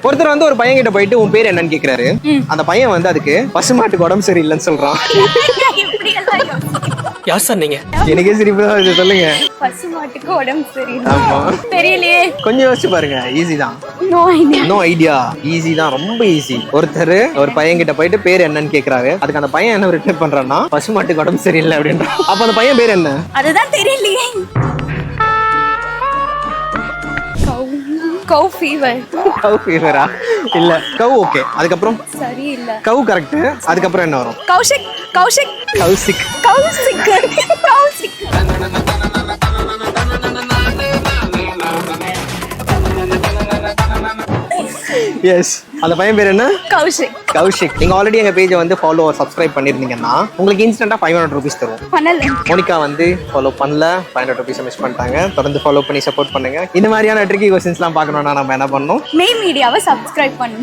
ஒருத்தர் வந்து ஒரு பையன் கிட்ட போயிட்டு உன் பேர் என்னன்னு கேக்குறாரு. அந்த பையன் வந்து அதுக்கு பசுமாட்டுக்கு உடம்பு சரியில்லைன்னு சொல்றான். யார் சார் நீங்க? எனக்கே சிரிப்பு தான் வருது. சொல்லுங்க. பசுமாட்டுக்கு உடம்பு சரியில்லை. ஆமா. தெரியலையே. கொஞ்சம் யோசிச்சு பாருங்க. ஈஸி தான். No idea. ஈஸி தான், ரொம்ப ஈஸி. ஒருத்தர் ஒரு பையன் கிட்ட போயிட்டு பேர் என்னன்னு கேக்குறாரு. அதுக்கு அந்த பையன் என்ன ரிப்ளை பண்றான்னா பசுமாட்டுக்கு உடம்பு சரியில்லை அப்படின்றான். அப்ப அந்த பையன் பேர் என்ன? அதுதான் தெரியலையே. கவ் ஃபீவர். கவ் ஃபீவரா? இல்ல, கவ் ஓகே. அதுக்கப்புறம் சரி இல்ல. கவ் கரெக்ட். அதுக்கப்புறம் என்ன வரும்? கௌஷிக். கௌஷிக். கௌசிக். கௌஷிக். கௌஷிக். எஸ். அந்த பையன் பேர் என்ன? கௌஷிக். கௌஷிக். நீங்க ஆல்ரெடி எங்க பேஜை வந்து ஃபாலோ சப்ஸ்கிரைப் பண்ணிருந்தீங்கன்னா உங்களுக்கு இன்ஸ்டன்டா 500 rupees தரும். பண்ணல. மோனிகா வந்து ஃபாலோ பண்ணல, 500 rupees மிஸ் பண்ணிட்டாங்க. தொடர்ந்து ஃபாலோ பண்ணி சப்போர்ட் பண்ணுங்க. இந்த மாதிரியான ட்ரிக்கி क्वेश्चंसலாம் பார்க்கணும்னா நம்ம என்ன பண்ணணும்? மெயின் மீடியாவை சப்ஸ்கிரைப் பண்ணுங்க.